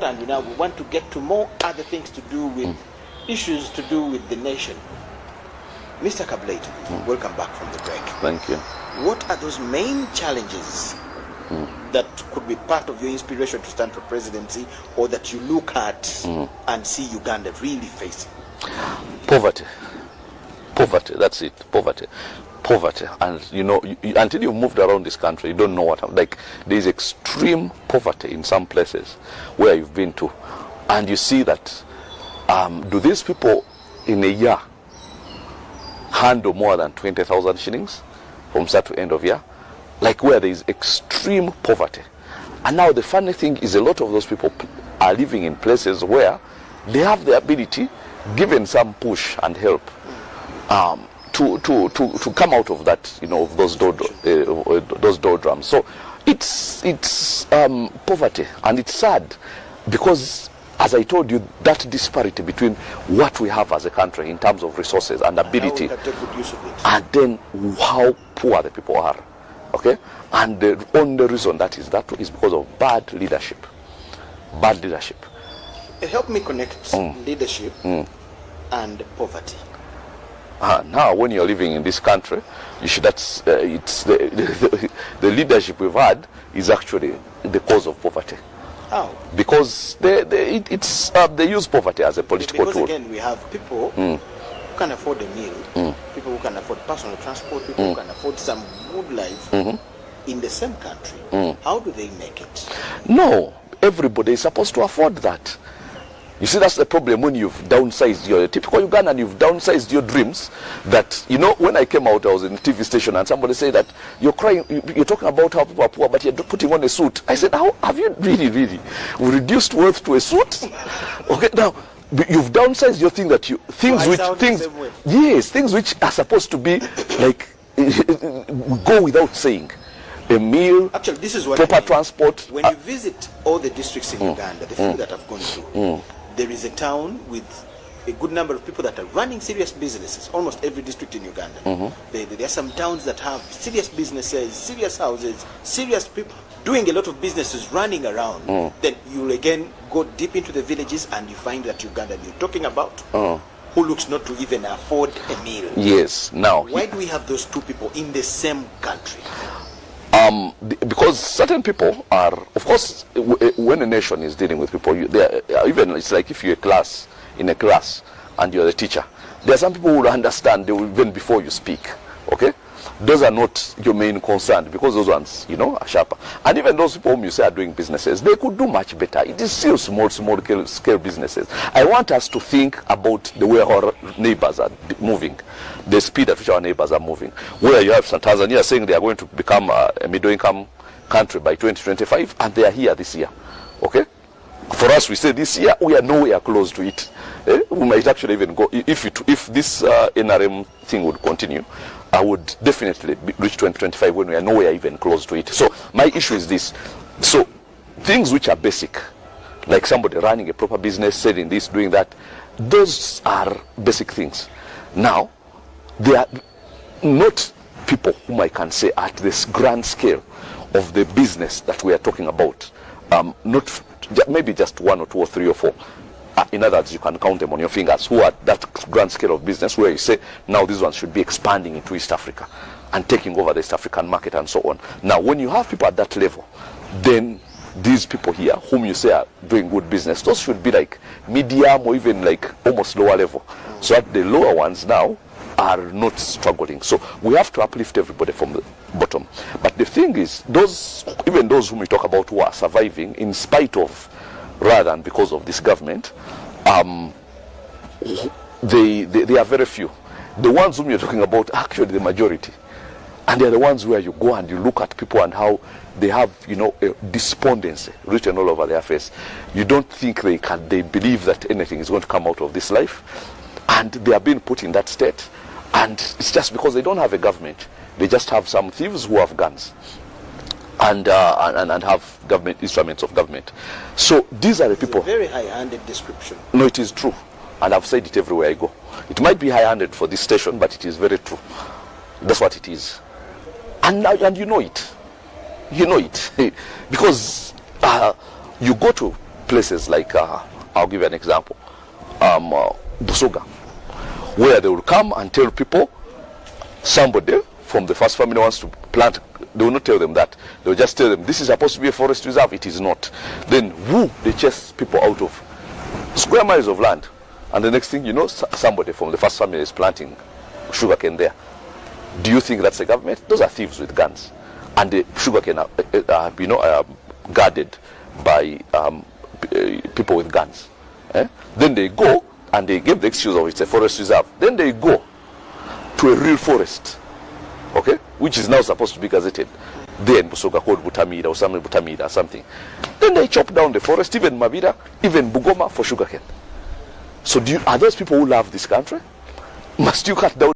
And now we want to get to more other things to do with issues to do with the nation. Mr. Kabuleta, welcome back from the break. Thank you. What are those main challenges that could be part of your inspiration to stand for presidency, or that you look at and see Uganda really facing? Poverty. Poverty, that's it. Poverty. Poverty. And you know, until you've moved around this country, you don't know what, like, there is extreme poverty in some places where you've been to. And you see that, do these people in a year handle more than 20,000 shillings from start to end of year? Like, where there is extreme poverty. And now the funny thing is, a lot of those people are living in places where they have the ability, given some push and help, to come out of that, you know, of those doldrums. So it's poverty, and it's sad because, as I told you, that disparity between what we have as a country in terms of resources and ability, and then how poor the people are. Okay, and the only reason that is because of bad leadership. Bad leadership. Help me connect leadership and poverty. Now, when you're living in this country, you should. That's it's the leadership we've had is actually the cause of poverty. How? Because they use poverty as a political tool. Because again, we have people who can afford a meal, people who can afford personal transport, people who can afford some good life in the same country. How do they make it? No, everybody is supposed to afford that. You see, that's the problem when you've downsized your typical Ugandan, you've downsized your dreams. That, you know, when I came out, I was in a TV station and somebody said that you're crying, you're talking about how people are poor, but you're putting on a suit. I said, how have you really reduced wealth to a suit? Okay, now you've downsized your thing that things which are supposed to be like go without saying. A meal, actually, this is what proper transport. When you visit all the districts in Uganda, the few that I've gone to, there is a town with a good number of people that are running serious businesses. Almost every district in Uganda. There are some towns that have serious businesses, serious houses, serious people doing a lot of businesses running around. Then you'll again go deep into the villages and you find that Uganda you're talking about who looks not to even afford a meal. Yes. Now, why do we have those two people in the same country? Because certain people are, of course, when a nation is dealing with people, even it's like if you're in a class and you're the teacher, there are some people who will understand even before you speak. Okay, those are not your main concern, because those ones, you know, are sharper. And even those people whom you say are doing businesses, they could do much better. It is still small scale businesses. I want us to think about the way our neighbors are moving, the speed at which our neighbors are moving. Where you have Tanzania saying they are going to become a middle-income country by 2025, and they are here this year. Okay, for us, we say this year we are nowhere close to it. We might actually even go, if this NRM thing would continue, I would definitely reach 2025 when we are nowhere even close to it. So my issue is this. So things which are basic, like somebody running a proper business, selling this, doing that, those are basic things. Now, they are not people whom I can say at this grand scale of the business that we are talking about. Not maybe just one or two or three or four. In other words, you can count them on your fingers who are that grand scale of business where you say, now these ones should be expanding into East Africa and taking over the East African market and so on. Now, when you have people at that level, then these people here, whom you say are doing good business, those should be like medium or even like almost lower level. So that the lower ones now are not struggling. So we have to uplift everybody from the bottom. But the thing is, even those whom we talk about who are surviving in spite of, rather than because of this government, they are very few. The ones whom you're talking about are actually the majority. And they're the ones where you go and you look at people and how they have, you know, a despondency written all over their face. You don't think they believe that anything is going to come out of this life. And they are being put in that state. And it's just because they don't have a government. They just have some thieves who have guns. And have government instruments of government. So these are the people. It's a very high-handed description. No, it is true, and I've said it everywhere I go. It might be high-handed for this station, but it is very true. That's what it is, and you know it. You know it because you go to places like, I'll give you an example, Busoga, where they will come and tell people, somebody from the first family wants to plant. They will not tell them that. They will just tell them, this is supposed to be a forest reserve. It is not. Then, they chase people out of square miles of land. And the next thing you know, somebody from the first family is planting sugarcane there. Do you think that's a government? Those are thieves with guns. And the sugarcane are, guarded by people with guns. Then they go and they give the excuse of it's a forest reserve. Then they go to a real forest, okay, which is now supposed to be gazetted there in Busoga, called Butamida or something, Butamida or something. Then they chop down the forest, even Mabida, even Bugoma, for sugarcane. So are those people who love this country? Must you cut down